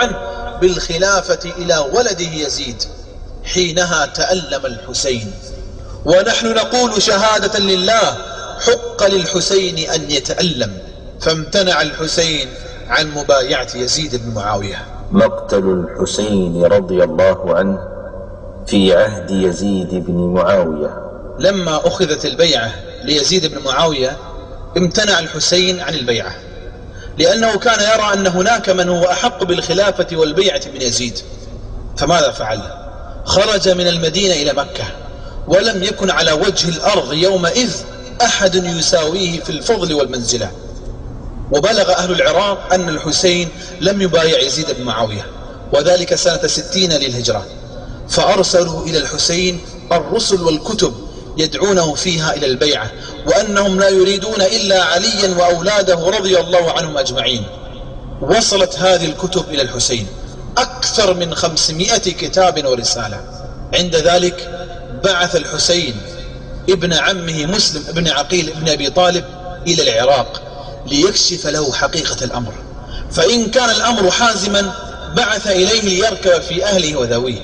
عنه بالخلافة إلى ولده يزيد. حينها تألم الحسين، ونحن نقول شهادة لله حق للحسين أن يتألم، فامتنع الحسين عن مبايعة يزيد بن معاوية. مقتل الحسين رضي الله عنه في عهد يزيد بن معاوية. لما أخذت البيعة ليزيد بن معاوية امتنع الحسين عن البيعة، لأنه كان يرى أن هناك من هو أحق بالخلافة والبيعة من يزيد. فماذا فعل؟ خرج من المدينة إلى مكة، ولم يكن على وجه الأرض يومئذ أحد يساويه في الفضل والمنزلة. وبلغ أهل العراق أن الحسين لم يبايع يزيد بن معاوية، وذلك سنة 60 للهجرة، فأرسلوا إلى الحسين الرسل والكتب يدعونه فيها إلى البيعة، وأنهم لا يريدون إلا عليا وأولاده رضي الله عنهم أجمعين. وصلت هذه الكتب إلى الحسين أكثر من 500 كتاب ورسالة. عند ذلك بعث الحسين ابن عمه مسلم ابن عقيل ابن أبي طالب إلى العراق ليكشف له حقيقة الأمر، فإن كان الأمر حازما بعث إليه ليركب في أهله وذويه.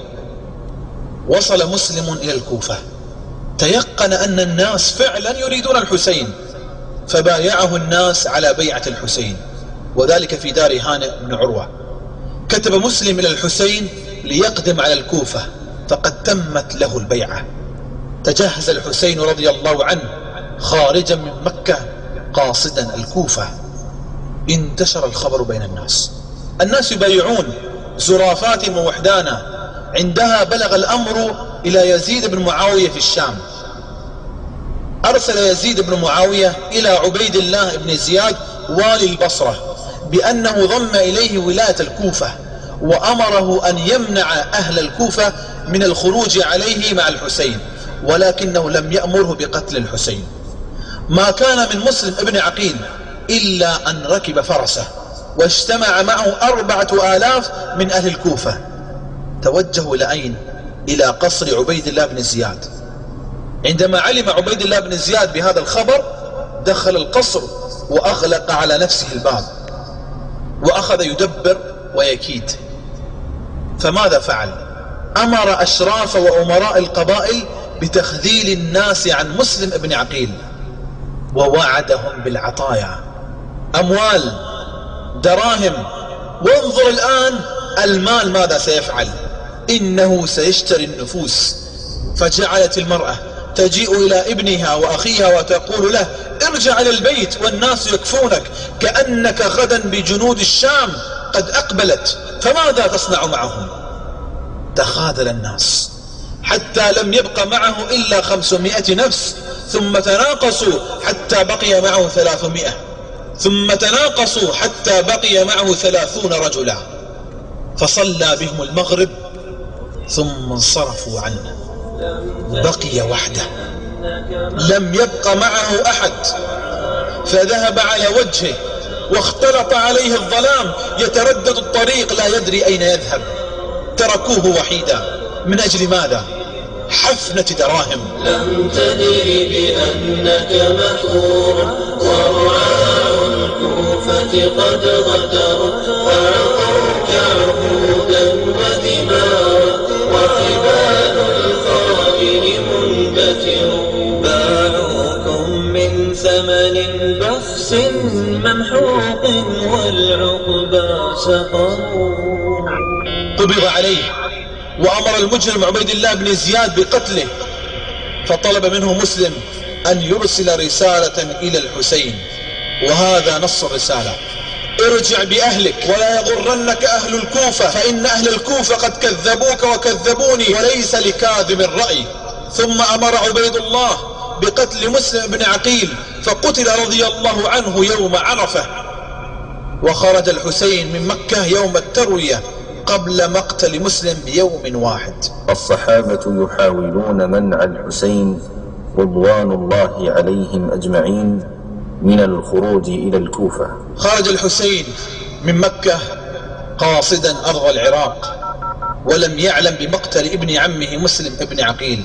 وصل مسلم إلى الكوفة، تيقن أن الناس فعلا يريدون الحسين، فبايعه الناس على بيعة الحسين، وذلك في دار هانئ بن عروة. كتب مسلم إلى الحسين ليقدم على الكوفة، فقد تمت له البيعة. تجهز الحسين رضي الله عنه خارجا من مكة قاصدا الكوفة. انتشر الخبر بين الناس يبايعون زرافات ووحدانا. عندها بلغ الأمر إلى يزيد بن معاوية في الشام. أرسل يزيد بن معاوية إلى عبيد الله بن زياد والي البصرة بأنه ضم إليه ولاية الكوفة، وأمره أن يمنع أهل الكوفة من الخروج عليه مع الحسين، ولكنه لم يأمره بقتل الحسين. ما كان من مسلم ابن عقيل إلا أن ركب فرسه واجتمع معه 4000 من أهل الكوفة. توجهوا إلى أين؟ إلى قصر عبيد الله بن زياد. عندما علم عبيد الله بن زياد بهذا الخبر دخل القصر وأغلق على نفسه الباب، وأخذ يدبر ويكيد. فماذا فعل؟ أمر أشراف وأمراء القبائل بتخذيل الناس عن مسلم ابن عقيل، ووعدهم بالعطايا، أموال، دراهم. وانظر الآن المال ماذا سيفعل؟ إنه سيشتري النفوس. فجعلت المرأة تجيء إلى ابنها وأخيها وتقول له: ارجع إلى البيت والناس يكفونك، كأنك غدا بجنود الشام قد أقبلت، فماذا تصنع معهم؟ تخاذل الناس حتى لم يبق معه إلا 500 نفس، ثم تناقصوا حتى بقي معه 300، ثم تناقصوا حتى بقي معه 30 رجلا، فصلى بهم المغرب ثم انصرفوا عنه. بقي وحده لم يبق معه أحد، فذهب على وجهه واختلط عليه الظلام، يتردد الطريق لا يدري أين يذهب. تركوه وحيدا. من أجل ماذا؟ حفنة دراهم. لم تدري بأنك مأثور، ورعاع الكوفة قد غدروا، أعطوك عهودا ودماء، وحبال الخائن منبثر. باعوكم من ثمن بخس ممحوق، والعقبى سقروا. قبض عليه وأمر المجرم عبيد الله بن زياد بقتله، فطلب منه مسلم أن يرسل رسالة إلى الحسين، وهذا نص الرسالة: ارجع بأهلك ولا يغرنك أهل الكوفة، فإن أهل الكوفة قد كذبوك وكذبوني، وليس لكاذب الرأي. ثم أمر عبيد الله بقتل مسلم بن عقيل، فقتل رضي الله عنه يوم عرفة. وخرج الحسين من مكة يوم التروية قبل مقتل مسلم بيوم واحد. الصحابة يحاولون منع الحسين رضوان الله عليهم أجمعين من الخروج إلى الكوفة. خرج الحسين من مكة قاصدا أرض العراق، ولم يعلم بمقتل ابن عمه مسلم ابن عقيل.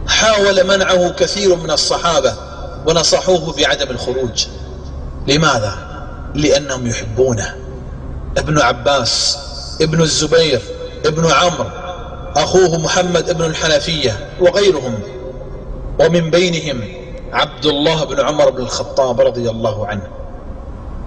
حاول منعه كثير من الصحابة ونصحوه بعدم الخروج. لماذا؟ لأنهم يحبونه. ابن عباس، ابن الزبير، ابن عمرو، أخوه محمد بن الحنفية وغيرهم، ومن بينهم عبد الله بن عمر بن الخطاب رضي الله عنه.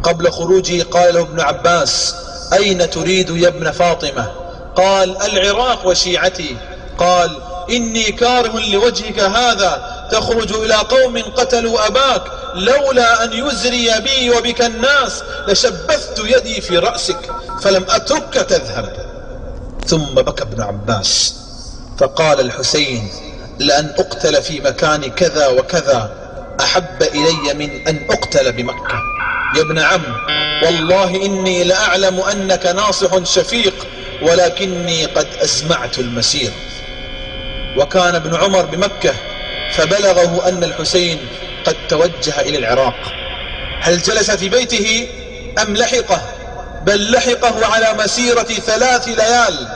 قبل خروجه قال له ابن عباس: أين تريد يا ابن فاطمة؟ قال: العراق وشيعتي. قال: إني كاره لوجهك هذا تخرج إلى قوم قتلوا أباك، لولا أن يزري بي وبك الناس لشبثت يدي في رأسك فلم أترك تذهب. ثم بكى ابن عباس فقال الحسين: لأن أقتل في مكان كذا وكذا أحب إلي من أن أقتل بمكة. يا ابن عم، والله إني لأعلم أنك ناصح شفيق، ولكني قد أزمعت المسير. وكان ابن عمر بمكة فبلغه أن الحسين قد توجه إلى العراق. هل جلس في بيته أم لحقه؟ بل لحقه على مسيرة 3 ليال.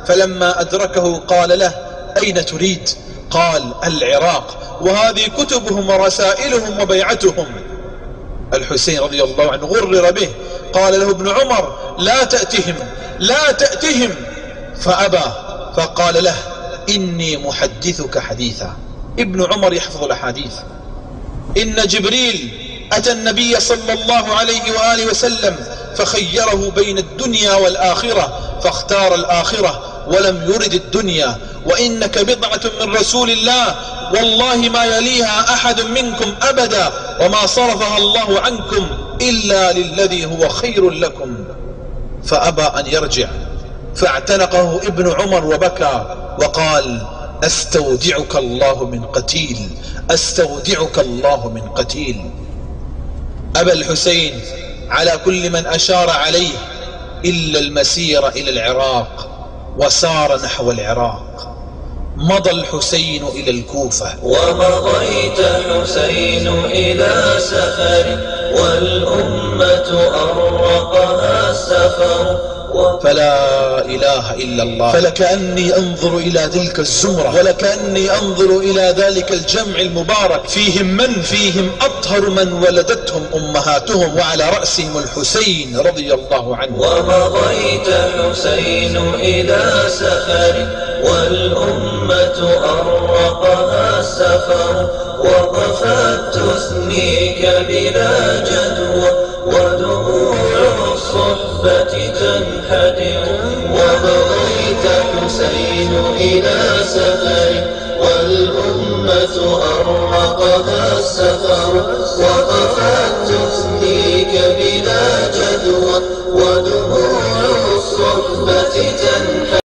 فلما أدركه قال له: أين تريد؟ قال: العراق، وهذه كتبهم ورسائلهم وبيعتهم. الحسين رضي الله عنه غرر به، قال له ابن عمر: لا تأتهم، لا تأتهم. فأبى، فقال له: إني محدثك حديثا. ابن عمر يحفظ الأحاديث. إن جبريل أتى النبي صلى الله عليه وآله وسلم فخيره بين الدنيا والآخرة فاختار الآخرة ولم يرد الدنيا، وإنك بضعة من رسول الله والله ما يليها أحد منكم أبدا، وما صرفها الله عنكم إلا للذي هو خير لكم. فأبى أن يرجع، فاعتنقه ابن عمر وبكى وقال: أستودعك الله من قتيل، أستودعك الله من قتيل. أبى الحسين على كل من أشار عليه إلا المسير إلى العراق، وسار نحو العراق. مضى الحسين إلى الكوفة. ومضيت حسين إلى سفر والأمة أرقها السفر. فلا إله إلا الله، فلكأني أنظر إلى تلك الزمرة، ولكأني أنظر إلى ذلك الجمع المبارك، فيهم من فيهم أطهر من ولدتهم أمهاتهم، وعلى رأسهم الحسين رضي الله عنه. ومضيت حسين إلى سفر والأمة أرقها السفر. وقفت تثنيك بلا جدوى ودموع الصحبة تنحدر. ومضيت حسين إلى سفر والأمة أرقها السفر. وقفت تثنيك بلا جدوى